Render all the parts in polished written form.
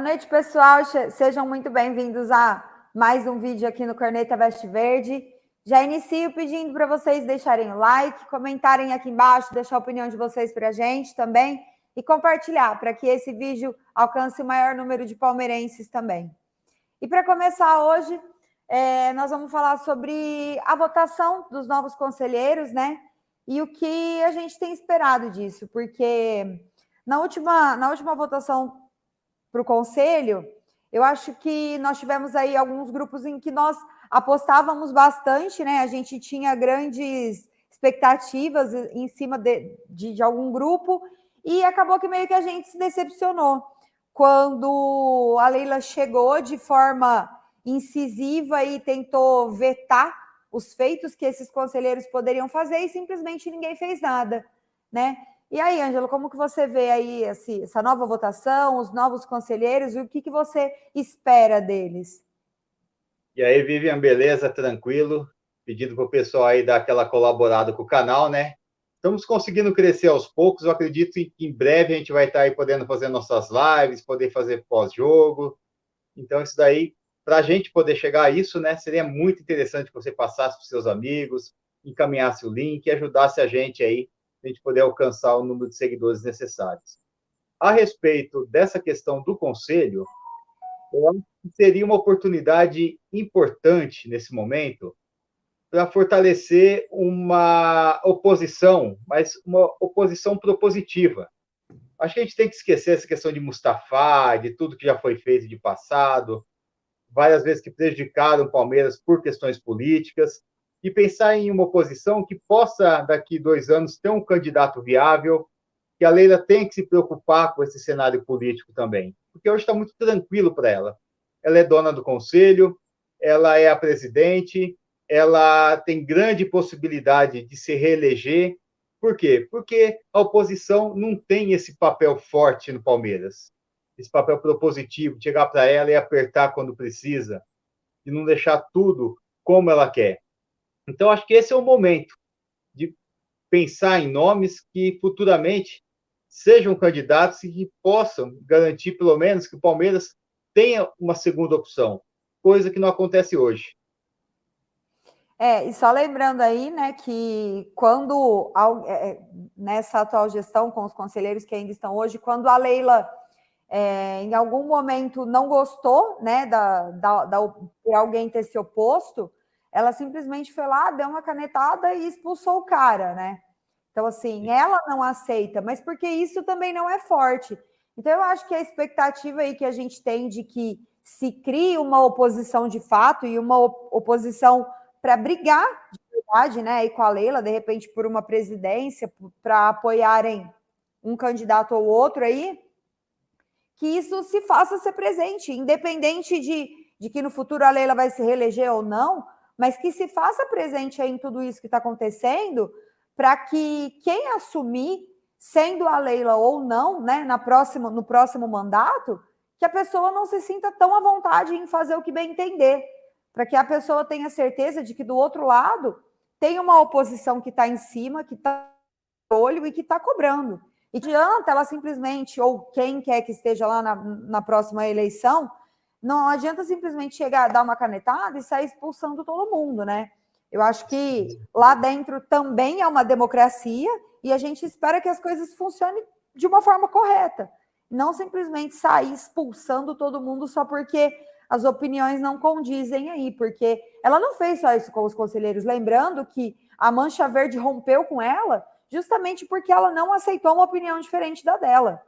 noite, pessoal. Sejam muito bem-vindos a mais um vídeo aqui no Corneta Veste Verde. Já inicio pedindo para vocês deixarem o like, comentarem aqui embaixo, deixar a opinião de vocês para a gente também e compartilhar para que esse vídeo alcance o maior número de palmeirenses também. E para começar hoje, nós vamos falar sobre a votação dos novos conselheiros, né? E o que a gente tem esperado disso, porque na última votação para o conselho, eu acho que nós tivemos aí alguns grupos em que nós apostávamos bastante, né? A gente tinha grandes expectativas em cima de algum grupo e acabou que meio que a gente se decepcionou quando a Leila chegou de forma incisiva e tentou vetar os feitos que esses conselheiros poderiam fazer e simplesmente ninguém fez nada, né? E aí, Ângelo, como que você vê aí essa nova votação, os novos conselheiros, e o que você espera deles? E aí, Vivian, beleza? Tranquilo? Pedindo para o pessoal aí dar aquela colaborada com o canal, né? Estamos conseguindo crescer aos poucos, eu acredito que em breve a gente vai estar aí podendo fazer nossas lives, poder fazer pós-jogo. Então, isso daí, para a gente poder chegar a isso, né, seria muito interessante que você passasse para os seus amigos, encaminhasse o link e ajudasse a gente aí, a gente poder alcançar o número de seguidores necessários. A respeito dessa questão do conselho, eu acho que seria uma oportunidade importante nesse momento para fortalecer uma oposição, mas uma oposição propositiva. Acho que a gente tem que esquecer essa questão de Mustafa, de tudo que já foi feito de passado, várias vezes que prejudicaram o Palmeiras por questões políticas, e pensar em uma oposição que possa, daqui 2 anos, ter um candidato viável, que a Leila tem que se preocupar com esse cenário político também, porque hoje está muito tranquilo para ela. Ela é dona do conselho, ela é a presidente, ela tem grande possibilidade de se reeleger. Por quê? Porque a oposição não tem esse papel forte no Palmeiras, esse papel propositivo, de chegar para ela e apertar quando precisa, e não deixar tudo como ela quer. Então, acho que esse é o momento de pensar em nomes que futuramente sejam candidatos e que possam garantir, pelo menos, que o Palmeiras tenha uma segunda opção, coisa que não acontece hoje. E só lembrando aí, né, que quando, nessa atual gestão, com os conselheiros que ainda estão hoje, quando a Leila, em algum momento, não gostou, né, por alguém ter se oposto, ela simplesmente foi lá, deu uma canetada e expulsou o cara, né? Então, assim, ela não aceita, mas porque isso também não é forte. Então, eu acho que a expectativa aí que a gente tem de que se crie uma oposição de fato e uma oposição para brigar de verdade, né, e com a Leila, de repente, por uma presidência, para apoiarem um candidato ou outro aí, que isso se faça ser presente, independente de que no futuro a Leila vai se reeleger ou não, mas que se faça presente aí em tudo isso que está acontecendo, para que quem assumir, sendo a Leila ou não, né, no próximo mandato, que a pessoa não se sinta tão à vontade em fazer o que bem entender, para que a pessoa tenha certeza de que do outro lado tem uma oposição que está em cima, que está no olho e que está cobrando. E adianta ela simplesmente, ou quem quer que esteja lá na próxima eleição, não adianta simplesmente chegar, dar uma canetada e sair expulsando todo mundo, né? Eu acho que lá dentro também é uma democracia e a gente espera que as coisas funcionem de uma forma correta. Não simplesmente sair expulsando todo mundo só porque as opiniões não condizem aí, porque ela não fez só isso com os conselheiros. Lembrando que a Mancha Verde rompeu com ela justamente porque ela não aceitou uma opinião diferente da dela.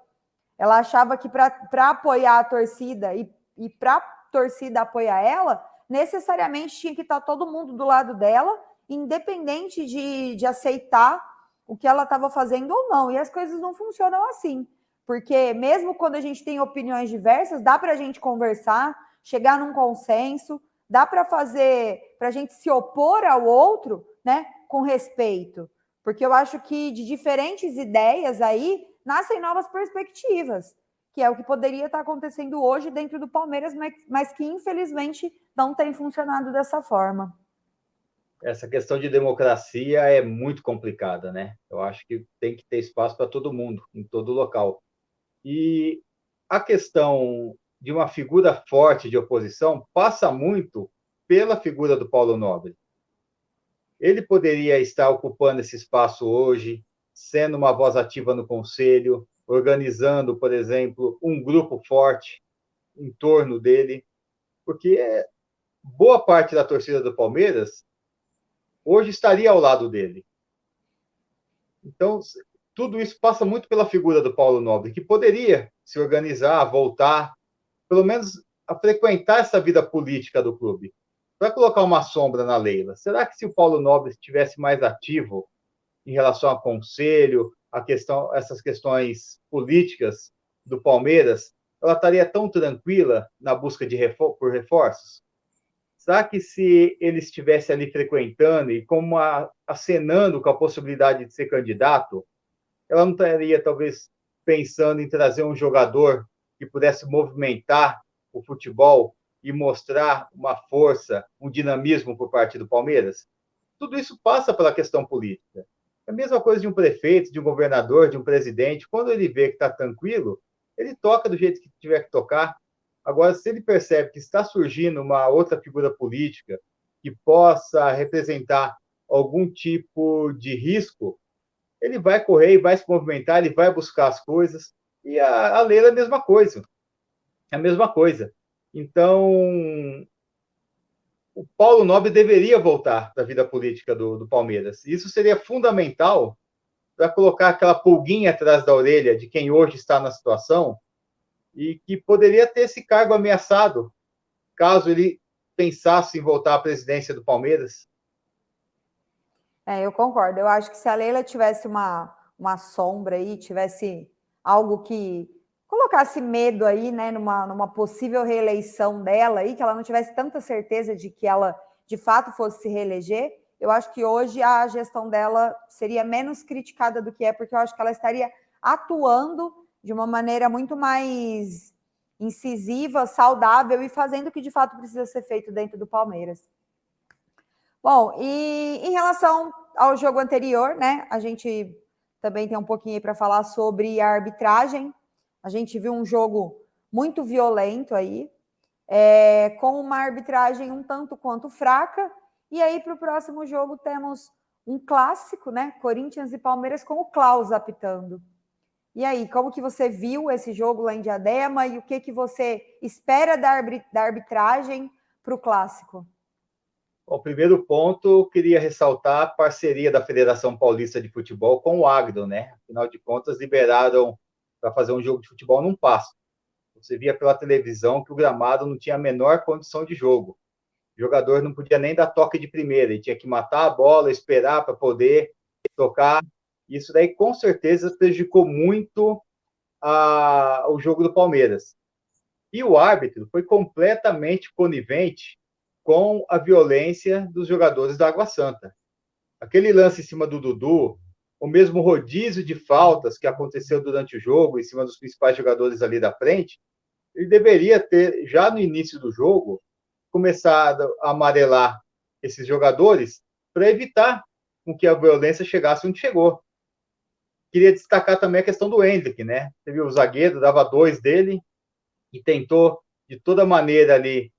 Ela achava que para apoiar a torcida e para a torcida apoiar ela, necessariamente tinha que estar todo mundo do lado dela, independente de aceitar o que ela estava fazendo ou não. E as coisas não funcionam assim. Porque mesmo quando a gente tem opiniões diversas, dá para a gente conversar, chegar num consenso, dá para a gente se opor ao outro, né, com respeito. Porque eu acho que de diferentes ideias aí nascem novas perspectivas, que é o que poderia estar acontecendo hoje dentro do Palmeiras, mas que infelizmente não tem funcionado dessa forma. Essa questão de democracia é muito complicada, né? Eu acho que tem que ter espaço para todo mundo, em todo local. E a questão de uma figura forte de oposição passa muito pela figura do Paulo Nobre. Ele poderia estar ocupando esse espaço hoje, sendo uma voz ativa no conselho, organizando, por exemplo, um grupo forte em torno dele, porque boa parte da torcida do Palmeiras hoje estaria ao lado dele. Então, tudo isso passa muito pela figura do Paulo Nobre, que poderia se organizar, voltar, pelo menos a frequentar essa vida política do clube, para colocar uma sombra na Leila. Será que se o Paulo Nobre estivesse mais ativo em relação ao conselho, essas questões políticas do Palmeiras, ela estaria tão tranquila na busca por reforços? Será que se ele estivesse ali frequentando e como acenando com a possibilidade de ser candidato, ela não estaria talvez pensando em trazer um jogador que pudesse movimentar o futebol e mostrar uma força, um dinamismo por parte do Palmeiras? Tudo isso passa pela questão política. É a mesma coisa de um prefeito, de um governador, de um presidente. Quando ele vê que está tranquilo, ele toca do jeito que tiver que tocar. Agora, se ele percebe que está surgindo uma outra figura política que possa representar algum tipo de risco, ele vai correr e vai se movimentar, ele vai buscar as coisas. E a Leila é a mesma coisa. É a mesma coisa. Então, o Paulo Nobre deveria voltar da vida política do Palmeiras. Isso seria fundamental para colocar aquela pulguinha atrás da orelha de quem hoje está na situação e que poderia ter esse cargo ameaçado caso ele pensasse em voltar à presidência do Palmeiras. Eu concordo. Eu acho que se a Leila tivesse uma sombra aí, tivesse algo que colocasse medo aí, né, numa possível reeleição dela aí, que ela não tivesse tanta certeza de que ela de fato fosse se reeleger, eu acho que hoje a gestão dela seria menos criticada do que é, porque eu acho que ela estaria atuando de uma maneira muito mais incisiva, saudável e fazendo o que de fato precisa ser feito dentro do Palmeiras. Bom, e em relação ao jogo anterior, né, a gente também tem um pouquinho aí para falar sobre a arbitragem. A gente viu um jogo muito violento aí, com uma arbitragem um tanto quanto fraca. E aí, para o próximo jogo, temos um clássico, né? Corinthians e Palmeiras com o Klaus apitando. E aí, como que você viu esse jogo lá em Diadema e o que você espera da arbitragem para o clássico? O primeiro ponto, eu queria ressaltar a parceria da Federação Paulista de Futebol com o Agro, né? Afinal de contas, liberaram para fazer um jogo de futebol num pasto. Você via pela televisão que o gramado não tinha a menor condição de jogo. O jogador não podia nem dar toque de primeira, ele tinha que matar a bola, esperar para poder tocar. Isso daí, com certeza, prejudicou muito o jogo do Palmeiras. E o árbitro foi completamente conivente com a violência dos jogadores da Água Santa. Aquele lance em cima do Dudu, o mesmo rodízio de faltas que aconteceu durante o jogo, em cima dos principais jogadores ali da frente, ele deveria ter, já no início do jogo, começado a amarelar esses jogadores para evitar com que a violência chegasse onde chegou. Queria destacar também a questão do Hendrick, né? Você viu o zagueiro, dava 2 dele e tentou, de toda maneira ali,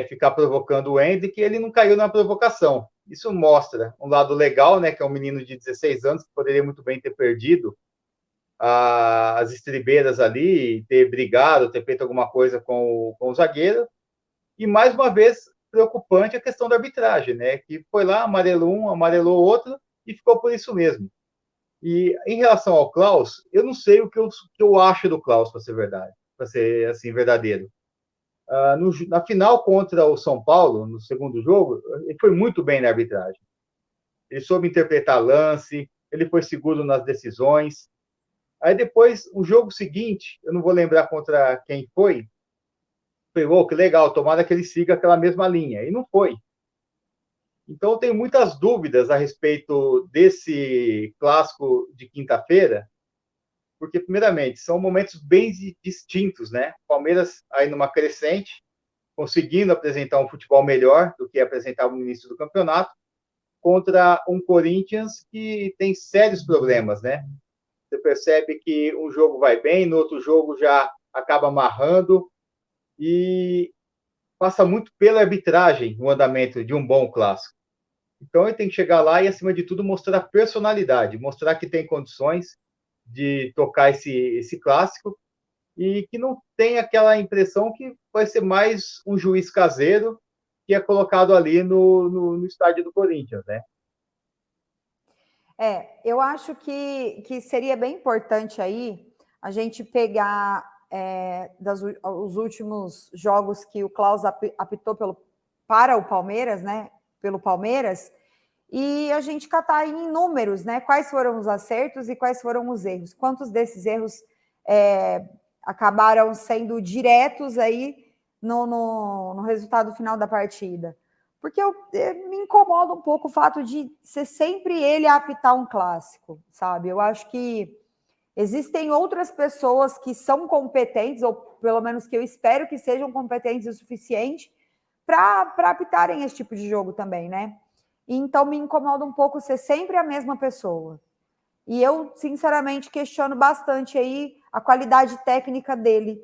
ficar provocando o Hendrick, e ele não caiu na provocação. Isso mostra um lado legal, né? Que é um menino de 16 anos que poderia muito bem ter perdido as estribeiras ali, ter brigado, ter feito alguma coisa com o zagueiro. E, mais uma vez, preocupante a questão da arbitragem, né? Que foi lá, amarelou um, amarelou outro, e ficou por isso mesmo. E, em relação ao Klaus, eu não sei o que eu acho do Klaus, para ser verdade, para ser assim, verdadeiro. Na final contra o São Paulo, no segundo jogo, ele foi muito bem na arbitragem. Ele soube interpretar lance, ele foi seguro nas decisões. Aí depois, o jogo seguinte, eu não vou lembrar contra quem foi, pegou, que legal, tomara que ele siga aquela mesma linha. E não foi. Então, eu tenho muitas dúvidas a respeito desse clássico de quinta-feira, porque, primeiramente, são momentos bem distintos, né? Palmeiras aí numa crescente, conseguindo apresentar um futebol melhor do que apresentava no início do campeonato, contra um Corinthians que tem sérios problemas, né? Você percebe que um jogo vai bem, no outro jogo já acaba amarrando, e passa muito pela arbitragem o andamento de um bom clássico. Então, ele tem que chegar lá e, acima de tudo, mostrar personalidade, mostrar que tem condições de tocar esse clássico e que não tem aquela impressão que vai ser mais um juiz caseiro que é colocado ali no estádio do Corinthians, né? Eu acho que seria bem importante aí a gente pegar os últimos jogos que o Klaus apitou para o Palmeiras, né? Pelo Palmeiras, e a gente catar aí em números, né? Quais foram os acertos e quais foram os erros. Quantos desses erros acabaram sendo diretos aí no resultado final da partida? Porque me incomoda um pouco o fato de ser sempre ele a apitar um clássico, sabe? Eu acho que existem outras pessoas que são competentes, ou pelo menos que eu espero que sejam competentes o suficiente para apitarem esse tipo de jogo também, né? Então me incomoda um pouco ser sempre a mesma pessoa. E eu, sinceramente, questiono bastante aí a qualidade técnica dele,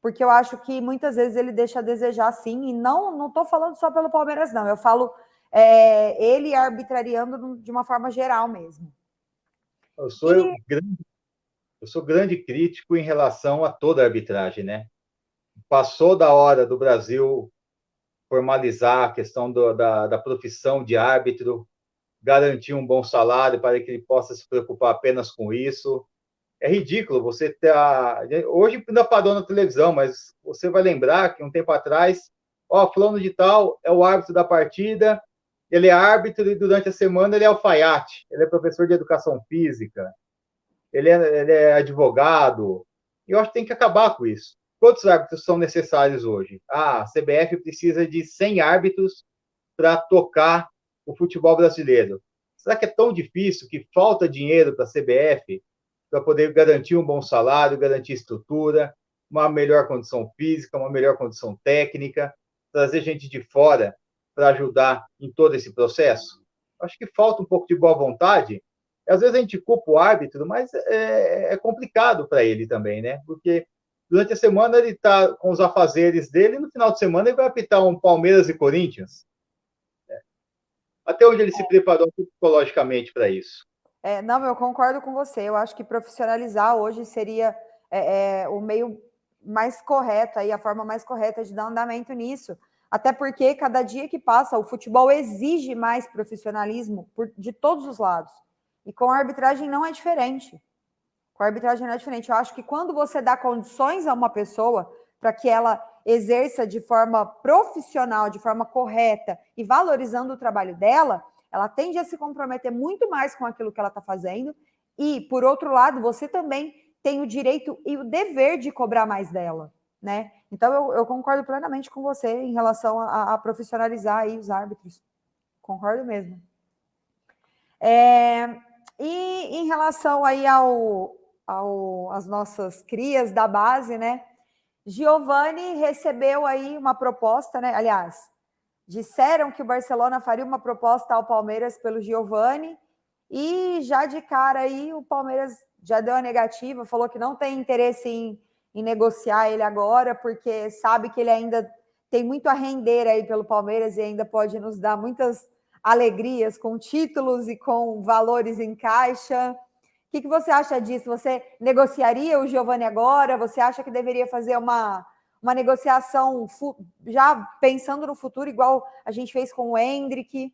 porque eu acho que muitas vezes ele deixa a desejar, sim, e não estou falando só pelo Palmeiras, não. Eu falo ele arbitrariando de uma forma geral mesmo. Eu sou, eu, eu sou grande crítico em relação a toda a arbitragem, né? Passou da hora do Brasil formalizar a questão da profissão de árbitro, garantir um bom salário para que ele possa se preocupar apenas com isso. É ridículo você ter. Hoje ainda parou na televisão, mas você vai lembrar que um tempo atrás, fulano de tal é o árbitro da partida, ele é árbitro e durante a semana ele é alfaiate, ele é professor de educação física, ele é advogado. E eu acho que tem que acabar com isso. Quantos árbitros são necessários hoje? A CBF precisa de 100 árbitros para tocar o futebol brasileiro. Será que é tão difícil que falta dinheiro para a CBF para poder garantir um bom salário, garantir estrutura, uma melhor condição física, uma melhor condição técnica, trazer gente de fora para ajudar em todo esse processo? Acho que falta um pouco de boa vontade. Às vezes a gente culpa o árbitro, mas é complicado para ele também, né? Porque durante a semana ele está com os afazeres dele e no final de semana ele vai apitar um Palmeiras e Corinthians. Até onde ele se preparou psicologicamente para isso? Não, eu concordo com você. Eu acho que profissionalizar hoje seria o meio mais correto, aí, a forma mais correta de dar andamento nisso. Até porque cada dia que passa, o futebol exige mais profissionalismo de todos os lados. E com a arbitragem não é diferente. Com a arbitragem não é diferente. Eu acho que quando você dá condições a uma pessoa para que ela exerça de forma profissional, de forma correta e valorizando o trabalho dela, ela tende a se comprometer muito mais com aquilo que ela está fazendo. E, por outro lado, você também tem o direito e o dever de cobrar mais dela, né? Então, eu concordo plenamente com você em relação a profissionalizar aí os árbitros. Concordo mesmo. E em relação aí às nossas crias da base, né? Giovani recebeu aí uma proposta, né? Aliás, disseram que o Barcelona faria uma proposta ao Palmeiras pelo Giovani e já de cara aí o Palmeiras já deu a negativa, falou que não tem interesse em negociar ele agora, porque sabe que ele ainda tem muito a render aí pelo Palmeiras e ainda pode nos dar muitas alegrias com títulos e com valores em caixa. O que você acha disso? Você negociaria o Giovani agora? Você acha que deveria fazer uma negociação já pensando no futuro, igual a gente fez com o Endrick?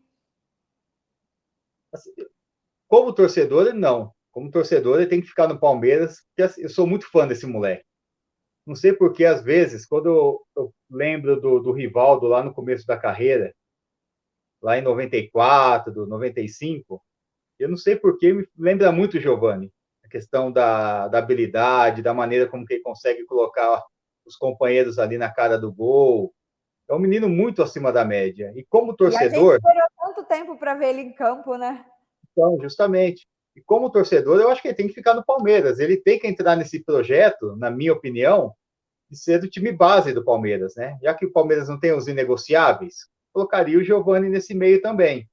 Como torcedor, não. Como torcedor, ele tem que ficar no Palmeiras, porque eu sou muito fã desse moleque. Não sei porque, às vezes, quando eu lembro do Rivaldo lá no começo da carreira, lá em 94, 95, eu não sei porque me lembra muito o Giovani. A questão da habilidade, da maneira como que ele consegue colocar os companheiros ali na cara do gol. É um menino muito acima da média. E como E a gente torcedor, esperou tanto tempo para ver ele em campo, né? então, justamente. E como torcedor, eu acho que ele tem que ficar no Palmeiras. Ele tem que entrar nesse projeto, na minha opinião, de ser do time base do Palmeiras, né? Já que o Palmeiras não tem os inegociáveis, colocaria o Giovani nesse meio também.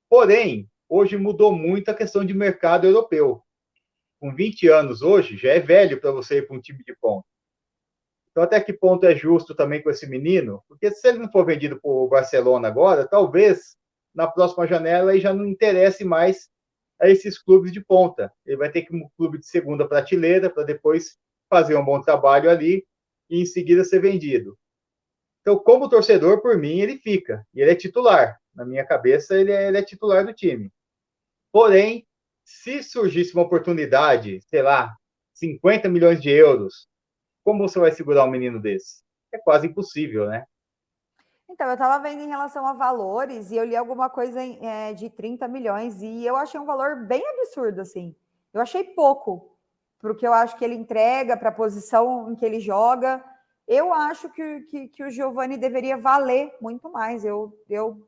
Porém, hoje mudou muito a questão de mercado europeu. Com 20 anos hoje, já é velho para você ir para um time de ponta. Então, até que ponto é justo também com esse menino? Porque se ele não for vendido para o Barcelona agora, talvez na próxima janela ele já não interesse mais a esses clubes de ponta. Ele vai ter que ir um clube de segunda prateleira para depois fazer um bom trabalho ali e em seguida ser vendido. Então, como torcedor, por mim, ele fica. E ele é titular. Na minha cabeça, ele é titular do time. Porém, se surgisse uma oportunidade, sei lá, 50 milhões de euros, como você vai segurar um menino desse? É quase impossível, né? Então, eu estava vendo em relação a valores e eu li alguma coisa de 30 milhões e eu achei um valor bem absurdo, assim. Eu achei pouco, porque eu acho que ele entrega para a posição em que ele joga. Eu acho que o Giovani deveria valer muito mais. Eu,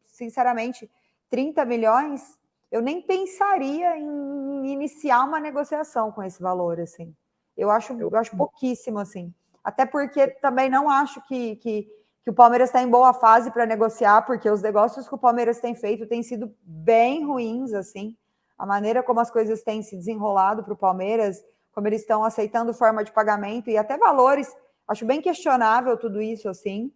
sinceramente, 30 milhões, eu nem pensaria em iniciar uma negociação com esse valor, assim. Eu acho pouquíssimo, assim. Até porque também não acho que o Palmeiras está em boa fase para negociar, porque os negócios que o Palmeiras tem feito têm sido bem ruins, assim. A maneira como as coisas têm se desenrolado para o Palmeiras, como eles estão aceitando forma de pagamento e até valores, acho bem questionável tudo isso, assim.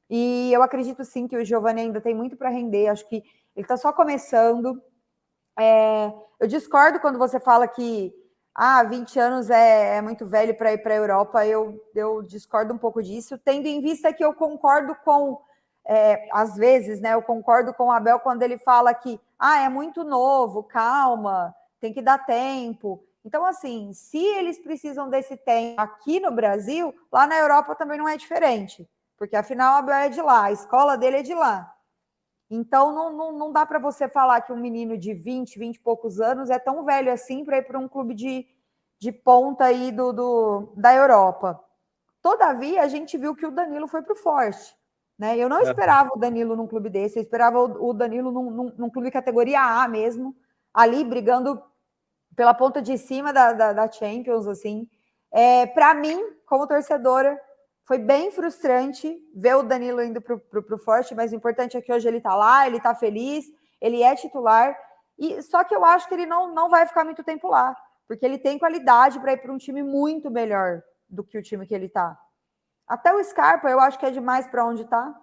E eu acredito, sim, que o Giovani ainda tem muito para render, acho que ele está só começando. Eu discordo quando você fala que 20 anos é muito velho para ir para a Europa. Eu discordo um pouco disso, tendo em vista que eu concordo com, às vezes, né? Eu concordo com o Abel quando ele fala que é muito novo, calma, tem que dar tempo. Então, assim, se eles precisam desse tempo aqui no Brasil, lá na Europa também não é diferente, porque afinal o Abel é de lá, a escola dele é de lá. Então, não dá para você falar que um menino de 20 e poucos anos é tão velho assim para ir para um clube de ponta aí da Europa. Todavia, a gente viu que o Danilo foi para o forte. Né? Eu não esperava o Danilo num clube desse, eu esperava o Danilo num clube categoria A mesmo, ali brigando pela ponta de cima da Champions, assim. Para mim, como torcedora, foi bem frustrante ver o Danilo indo para o Forte, mas o importante é que hoje ele está lá, ele está feliz, ele é titular, e só que eu acho que ele não vai ficar muito tempo lá, porque ele tem qualidade para ir para um time muito melhor do que o time que ele está. Até o Scarpa, eu acho que é demais para onde está.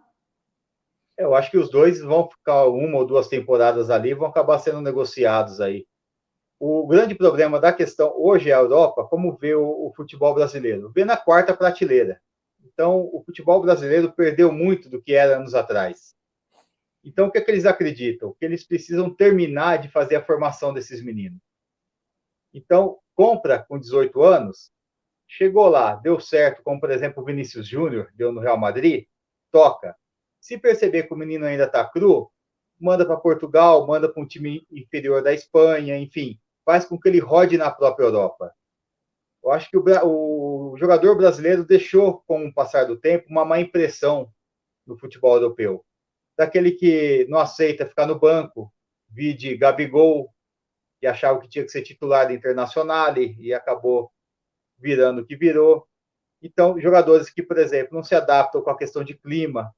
Eu acho que os dois vão ficar uma ou duas temporadas ali, vão acabar sendo negociados aí. O grande problema da questão hoje é a Europa, como vê o futebol brasileiro? Vê na quarta prateleira. Então, o futebol brasileiro perdeu muito do que era anos atrás. Então, o que é que eles acreditam? Que eles precisam terminar de fazer a formação desses meninos. Então, compra com 18 anos, chegou lá, deu certo, como por exemplo o Vinícius Júnior, deu no Real Madrid, toca. Se perceber que o menino ainda está cru, manda para Portugal, manda para um time inferior da Espanha, enfim, faz com que ele rode na própria Europa. Eu acho que o jogador brasileiro deixou, com o passar do tempo, uma má impressão no futebol europeu. Daquele que não aceita ficar no banco, vide Gabigol, que achava que tinha que ser titular da Internacional e acabou virando o que virou. Então, jogadores que, por exemplo, não se adaptam com a questão de clima,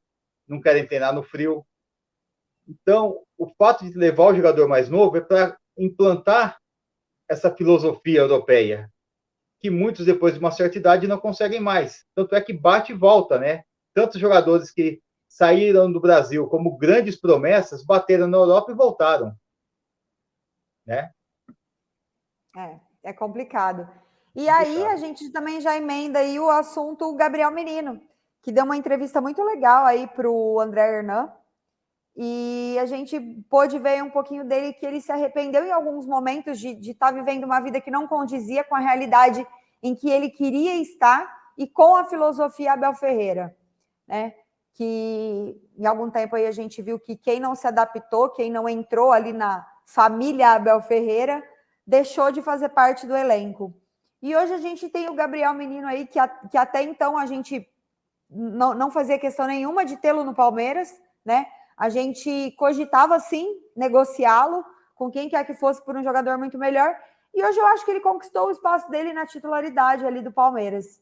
não querem treinar no frio. Então, o fato de levar o jogador mais novo é para implantar essa filosofia europeia, que muitos, depois de uma certa idade, não conseguem mais. Tanto é que bate e volta, né? Tantos jogadores que saíram do Brasil como grandes promessas, bateram na Europa e voltaram. Né? É complicado. E aí a gente também já emenda aí o assunto Gabriel Menino, que deu uma entrevista muito legal aí para o André Hernan, e a gente pôde ver um pouquinho dele que ele se arrependeu em alguns momentos de estar vivendo uma vida que não condizia com a realidade em que ele queria estar e com a filosofia Abel Ferreira, né? Que em algum tempo aí a gente viu que quem não se adaptou, quem não entrou ali na família Abel Ferreira, deixou de fazer parte do elenco. E hoje a gente tem o Gabriel Menino aí, que até então a gente não fazia questão nenhuma de tê-lo no Palmeiras, né? A gente cogitava, sim, negociá-lo com quem quer que fosse por um jogador muito melhor. E hoje eu acho que ele conquistou o espaço dele na titularidade ali do Palmeiras.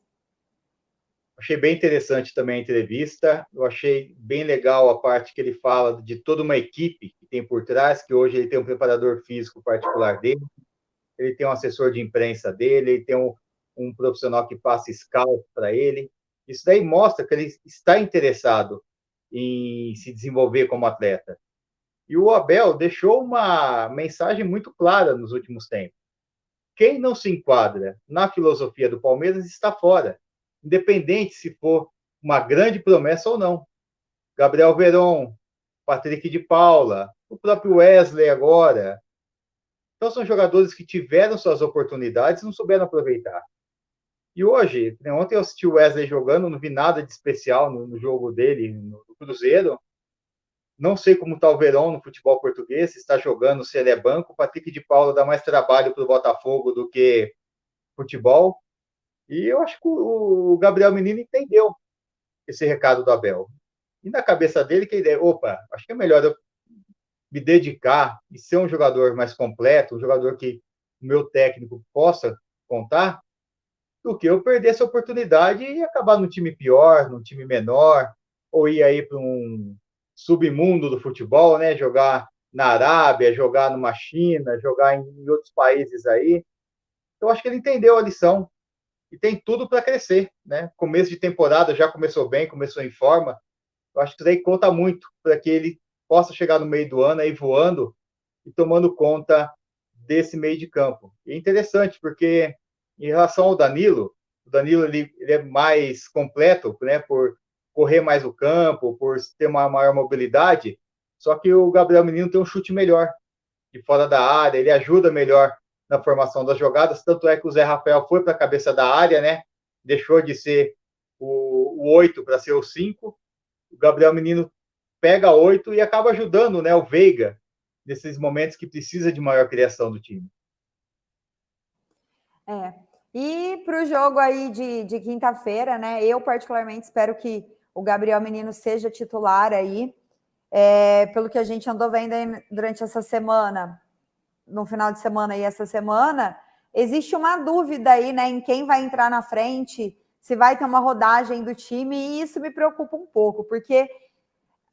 Achei bem interessante também a entrevista. Eu achei bem legal a parte que ele fala de toda uma equipe que tem por trás, que hoje ele tem um preparador físico particular dele, ele tem um assessor de imprensa dele, ele tem um profissional que passa scout para ele. Isso daí mostra que ele está interessado em se desenvolver como atleta. E o Abel deixou uma mensagem muito clara nos últimos tempos. Quem não se enquadra na filosofia do Palmeiras está fora, independente se for uma grande promessa ou não. Gabriel Veron, Patrick de Paula, o próprio Wesley agora. Então são jogadores que tiveram suas oportunidades e não souberam aproveitar. E hoje, ontem eu assisti o Wesley jogando, não vi nada de especial no jogo dele, no Cruzeiro. Não sei como está o Verón no futebol português, se está jogando, se ele é banco. O Patrick de Paula dá mais trabalho para o Botafogo do que futebol. E eu acho que o Gabriel Menino entendeu esse recado do Abel. E na cabeça dele, que ideia, opa, acho que é melhor eu me dedicar e ser um jogador mais completo, um jogador que o meu técnico possa contar, do que eu perder essa oportunidade e acabar num time pior, num time menor, ou ir aí para um submundo do futebol, né? Jogar na Arábia, jogar numa China, jogar em outros países aí. Então, acho que ele entendeu a lição e tem tudo para crescer, né? Começo de temporada já começou bem, começou em forma. Eu acho que isso daí conta muito para que ele possa chegar no meio do ano aí voando e tomando conta desse meio de campo. E é interessante, porque em relação ao Danilo, o Danilo ele é mais completo, né, por correr mais o campo, por ter uma maior mobilidade, só que o Gabriel Menino tem um chute melhor, de fora da área, ele ajuda melhor na formação das jogadas, tanto é que o Zé Rafael foi para a cabeça da área, né, deixou de ser o 8 para ser o 5, o Gabriel Menino pega 8 e acaba ajudando, né, o Veiga nesses momentos que precisa de maior criação do time. E para o jogo aí de quinta-feira, né? Eu particularmente espero que o Gabriel Menino seja titular aí. Pelo que a gente andou vendo durante essa semana, no final de semana e essa semana, existe uma dúvida aí, né, em quem vai entrar na frente, se vai ter uma rodagem do time, e isso me preocupa um pouco, porque,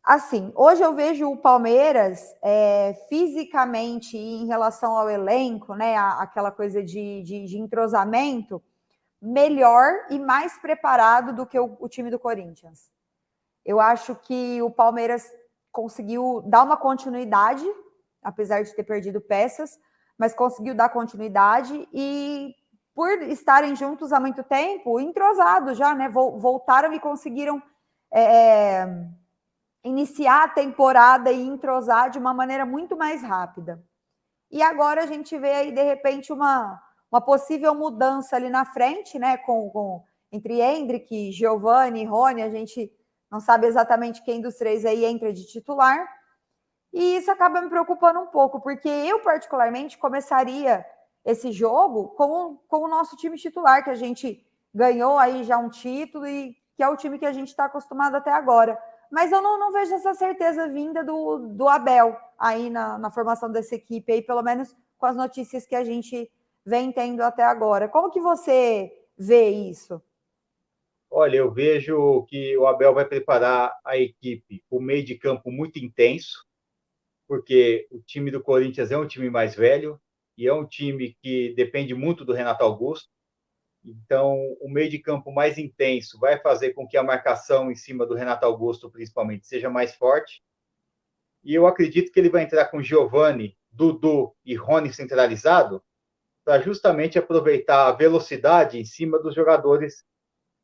assim, hoje eu vejo o Palmeiras fisicamente e em relação ao elenco, né, aquela coisa de entrosamento, melhor e mais preparado do que o time do Corinthians. Eu acho que o Palmeiras conseguiu dar uma continuidade, apesar de ter perdido peças, mas conseguiu dar continuidade e, por estarem juntos há muito tempo, entrosados já, né? Voltaram e conseguiram iniciar a temporada e entrosar de uma maneira muito mais rápida. E agora a gente vê aí, de repente, uma possível mudança ali na frente, né? Entre Hendrick, Giovani e Rony, a gente não sabe exatamente quem dos três aí entra de titular. E isso acaba me preocupando um pouco, porque eu, particularmente, começaria esse jogo com o nosso time titular, que a gente ganhou aí já um título e que é o time que a gente está acostumado até agora. Mas eu não vejo essa certeza vinda do Abel aí na formação dessa equipe, aí, pelo menos com as notícias que a gente vem tendo até agora. Como que você vê isso? Olha, eu vejo que o Abel vai preparar a equipe, o meio de campo muito intenso, porque o time do Corinthians é um time mais velho e é um time que depende muito do Renato Augusto. Então, o meio de campo mais intenso vai fazer com que a marcação em cima do Renato Augusto, principalmente, seja mais forte. E eu acredito que ele vai entrar com Giovani, Dudu e Rony centralizado para justamente aproveitar a velocidade em cima dos jogadores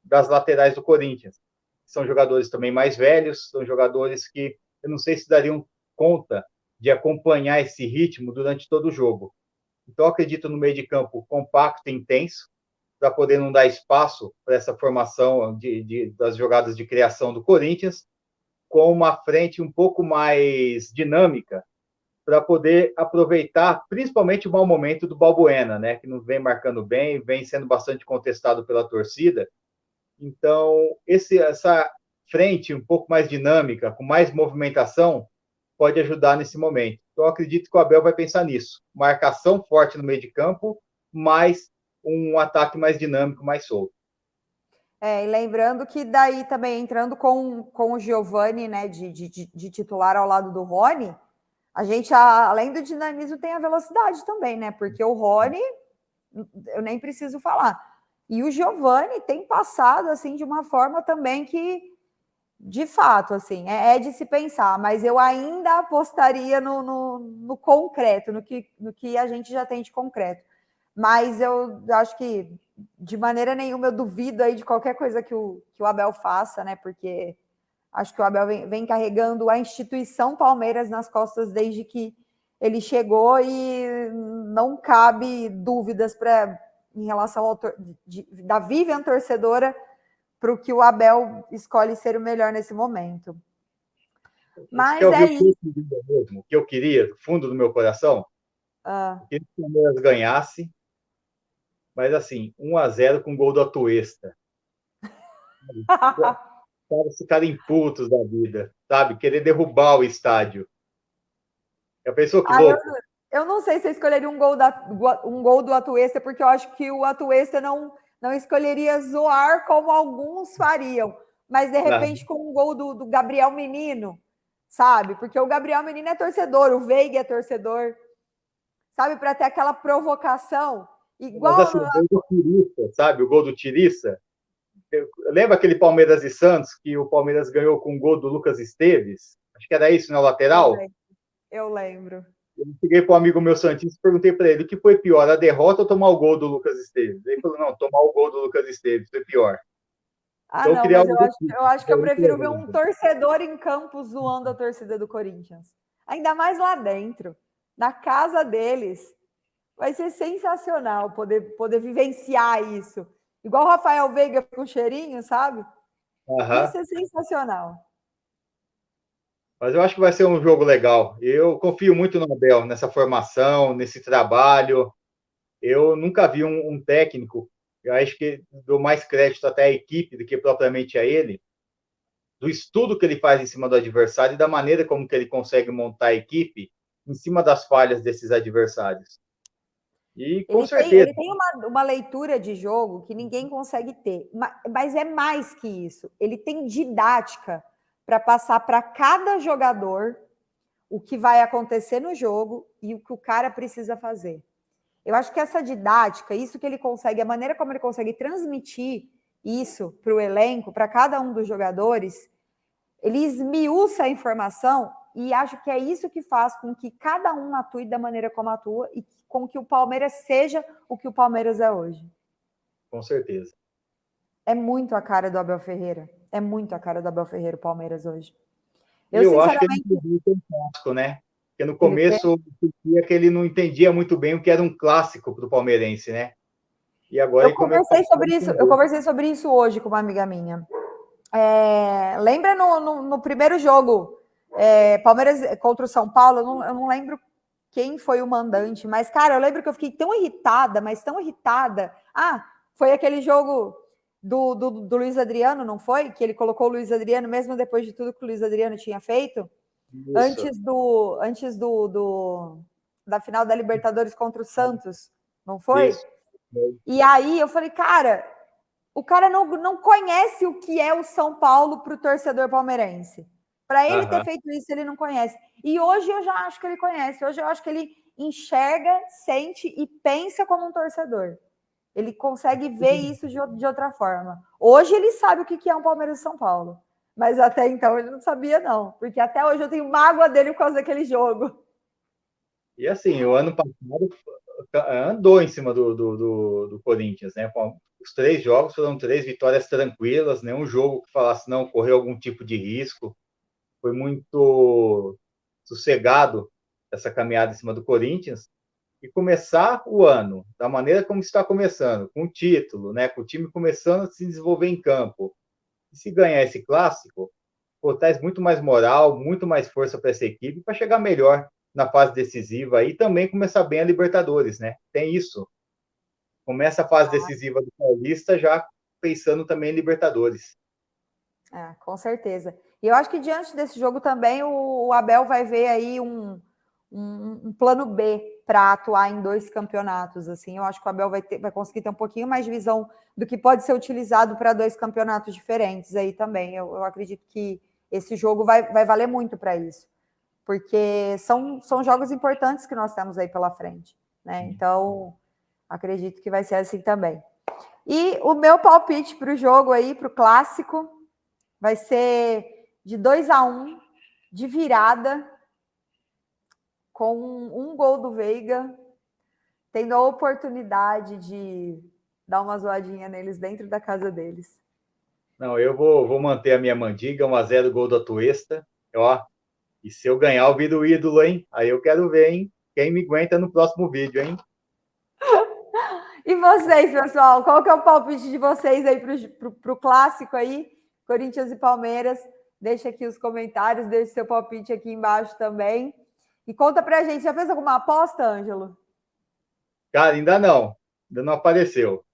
das laterais do Corinthians. São jogadores também mais velhos, são jogadores que eu não sei se dariam conta de acompanhar esse ritmo durante todo o jogo. Então, eu acredito no meio de campo compacto e intenso, para poder não dar espaço para essa formação das jogadas de criação do Corinthians, com uma frente um pouco mais dinâmica, para poder aproveitar principalmente o mau momento do Balbuena, né, que não vem marcando bem, vem sendo bastante contestado pela torcida. Então, essa frente um pouco mais dinâmica, com mais movimentação, pode ajudar nesse momento. Então, eu acredito que o Abel vai pensar nisso. Marcação forte no meio de campo, mais um ataque mais dinâmico, mais solto. E lembrando que daí também entrando com o Giovani, né, de titular ao lado do Rony, a gente, além do dinamismo, tem a velocidade também, né? Porque o Rony, eu nem preciso falar. E o Giovani tem passado assim de uma forma também que, de fato, assim, é de se pensar, mas eu ainda apostaria no concreto, no que a gente já tem de concreto. Mas eu acho que, de maneira nenhuma, eu duvido aí de qualquer coisa que o Abel faça, né? Porque acho que o Abel vem carregando a instituição Palmeiras nas costas desde que ele chegou e não cabe dúvidas em relação da Vivian torcedora para o que o Abel escolhe ser o melhor nesse momento. Mas quer ouvir o que eu queria mesmo? O que eu queria, do fundo do meu coração? Eu queria que o Palmeiras ganhasse, mas assim, 1-0 com gol do Atuesta. Os caras imputos da vida, sabe? Querer derrubar o estádio. Já pensou que louco? Eu não sei se eu escolheria um gol do Atuesta, porque eu acho que o Atuesta não escolheria zoar como alguns fariam, mas de repente com um gol do Gabriel Menino, sabe? Porque o Gabriel Menino é torcedor, o Veiga é torcedor, sabe? Para ter aquela provocação. Igual. Mas assim, o gol do Tiriça, sabe? O gol do Tiriça. Lembra aquele Palmeiras e Santos que o Palmeiras ganhou com o gol do Lucas Esteves? Acho que era isso na lateral. Eu lembro. Eu cheguei para um amigo meu santista e perguntei para ele o que foi pior, a derrota ou tomar o gol do Lucas Esteves? Ele falou, não, tomar o gol do Lucas Esteves foi pior. Então, não, mas eu acho que eu prefiro ver um torcedor em campo zoando a torcida do Corinthians. Ainda mais lá dentro, na casa deles. Vai ser sensacional poder vivenciar isso. Igual o Rafael Veiga com cheirinho, sabe? Ia ser sensacional. Mas eu acho que vai ser um jogo legal. Eu confio muito no Abel, nessa formação, nesse trabalho. Eu nunca vi um técnico, eu acho que dou mais crédito até à equipe do que propriamente a ele, do estudo que ele faz em cima do adversário e da maneira como que ele consegue montar a equipe em cima das falhas desses adversários. E com certeza. Ele tem uma leitura de jogo que ninguém consegue ter, mas é mais que isso. Ele tem didática para passar para cada jogador o que vai acontecer no jogo e o que o cara precisa fazer. Eu acho que essa didática, isso que ele consegue, a maneira como ele consegue transmitir isso para o elenco, para cada um dos jogadores, ele esmiuça a informação e acho que é isso que faz com que cada um atue da maneira como atua e com que o Palmeiras seja o que o Palmeiras é hoje. Com certeza. É muito a cara do Abel Ferreira. É muito a cara do Abel Ferreira o Palmeiras hoje. Eu acho que ele entendeu um clássico, né? Porque no começo eu que ele não entendia muito bem o que era um clássico para o palmeirense, né? E agora eu conversei sobre isso hoje com uma amiga minha. Lembra no primeiro jogo, Palmeiras contra o São Paulo? Eu não lembro quem foi o mandante, mas, cara, eu lembro que eu fiquei tão irritada, mas tão irritada. Ah, foi aquele jogo do Luiz Adriano, não foi? Que ele colocou o Luiz Adriano, mesmo depois de tudo que o Luiz Adriano tinha feito? Isso. Antes da final da Libertadores contra o Santos, não foi? Isso. E aí eu falei, cara, o cara não conhece o que é o São Paulo para o torcedor palmeirense. Para ele ter feito isso, ele não conhece. E hoje eu já acho que ele conhece. Hoje eu acho que ele enxerga, sente e pensa como um torcedor. Ele consegue ver isso de outra forma. Hoje ele sabe o que é um Palmeiras e São Paulo. Mas até então ele não sabia, não. Porque até hoje eu tenho mágoa dele por causa daquele jogo. E assim, o ano passado andou em cima do Corinthians, né? Os 3 jogos foram 3 vitórias tranquilas, nenhum jogo que falasse não correu algum tipo de risco. Foi muito sossegado essa caminhada em cima do Corinthians. E começar o ano da maneira como está começando, com o título, né? Com o time começando a se desenvolver em campo. E se ganhar esse clássico, traz muito mais moral, muito mais força para essa equipe para chegar melhor na fase decisiva e também começar bem a Libertadores, né? Tem isso. Começa a fase decisiva do Paulista já pensando também em Libertadores. Com certeza. E eu acho que diante desse jogo também o Abel vai ver aí um plano B para atuar em 2 campeonatos. Assim, eu acho que o Abel vai conseguir ter um pouquinho mais de visão do que pode ser utilizado para 2 campeonatos diferentes aí também. Eu acredito que esse jogo vai valer muito para isso, porque são jogos importantes que nós temos aí pela frente, né? Então, acredito que vai ser assim também. E o meu palpite para o jogo aí, para o clássico, vai ser de 2-1, de virada, com um gol do Veiga, tendo a oportunidade de dar uma zoadinha neles dentro da casa deles. Não, eu vou manter a minha mandiga, 1-0 gol do Atuesta. Ó, e se eu ganhar, eu viro ídolo, hein? Aí eu quero ver, hein? Quem me aguenta no próximo vídeo, hein? E vocês, pessoal? Qual que é o palpite de vocês aí para o clássico aí? Corinthians e Palmeiras. Deixa aqui os comentários, deixa seu palpite aqui embaixo também. E conta pra gente, já fez alguma aposta, Ângelo? Cara, ainda não apareceu.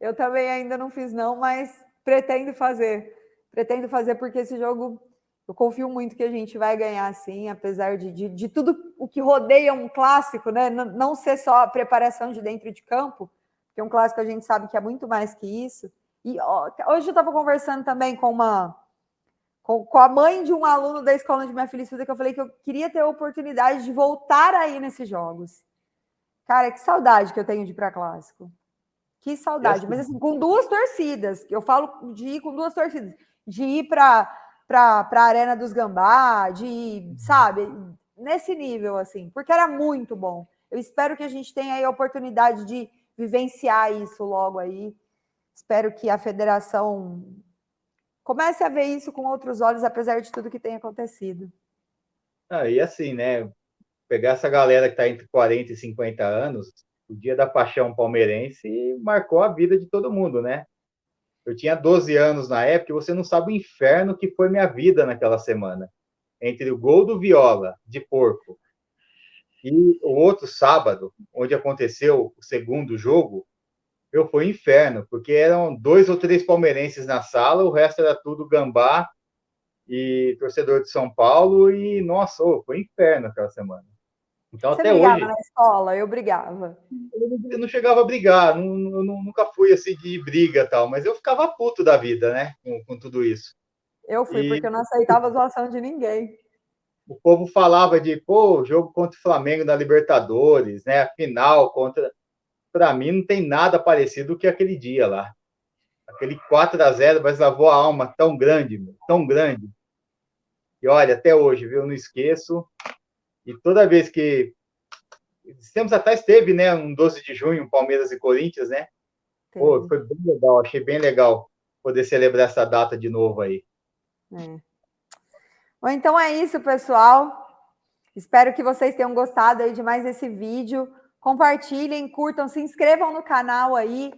Eu também ainda não fiz não, mas pretendo fazer. Pretendo fazer porque esse jogo, eu confio muito que a gente vai ganhar sim, apesar de tudo o que rodeia um clássico, né? Não ser só a preparação de dentro de campo, porque um clássico a gente sabe que é muito mais que isso. E ó, hoje eu estava conversando também com a mãe de um aluno da escola de minha filha estuda, que eu falei que eu queria ter a oportunidade de voltar aí nesses jogos. Cara, que saudade que eu tenho de ir para clássico. Que saudade. Mas assim, com duas torcidas. Eu falo de ir com duas torcidas. De ir para a Arena dos Gambá, de ir, sabe, nesse nível, assim, porque era muito bom. Eu espero que a gente tenha aí a oportunidade de vivenciar isso logo aí. Espero que a federação comece a ver isso com outros olhos, apesar de tudo que tem acontecido. E assim, né? Pegar essa galera que está entre 40 e 50 anos, o Dia da Paixão Palmeirense marcou a vida de todo mundo, né? Eu tinha 12 anos na época e você não sabe o inferno que foi minha vida naquela semana. Entre o gol do Viola, de porco, e o outro sábado, onde aconteceu o segundo jogo, eu fui inferno, porque eram 2 ou 3 palmeirenses na sala, o resto era tudo gambá e torcedor de São Paulo, e nossa, foi inferno aquela semana. Então, Você até brigava hoje, na escola? Eu brigava. eu não chegava a brigar, nunca fui assim de briga tal, mas eu ficava puto da vida, né, com tudo isso. Eu fui, E porque eu não aceitava a zoação de ninguém. o povo falava de, pô, jogo contra o Flamengo na Libertadores, né, a final contra. Para mim, não tem nada parecido que aquele dia lá. Aquele 4-0, mas lavou a alma tão grande, meu, tão grande. E olha, até hoje, viu, eu não esqueço. E toda vez que. Tempos atrás teve, né, um 12 de junho, Palmeiras e Corinthians, né? Pô, Teve. foi bem legal, achei bem legal poder celebrar essa data de novo aí. É. Bom, então é isso, pessoal. Espero que vocês tenham gostado aí de mais esse vídeo. Compartilhem, curtam, se inscrevam no canal aí.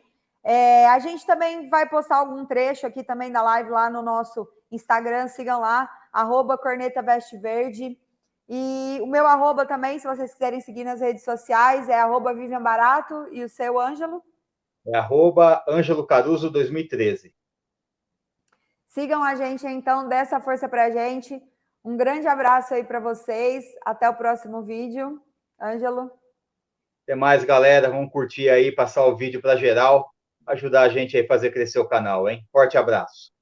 A gente também vai postar algum trecho aqui também da live lá no nosso Instagram. Sigam lá, @cornetavesteverde. E o meu arroba também, se vocês quiserem seguir nas redes sociais, é @vivianbarato. E o seu, Ângelo? É @Ângelo Caruso 2013. Sigam a gente, então, dê essa força para a gente. Um grande abraço aí para vocês. Até o próximo vídeo. Ângelo. Até mais, galera. Vamos curtir aí, passar o vídeo para geral, ajudar a gente aí a fazer crescer o canal, hein? Forte abraço.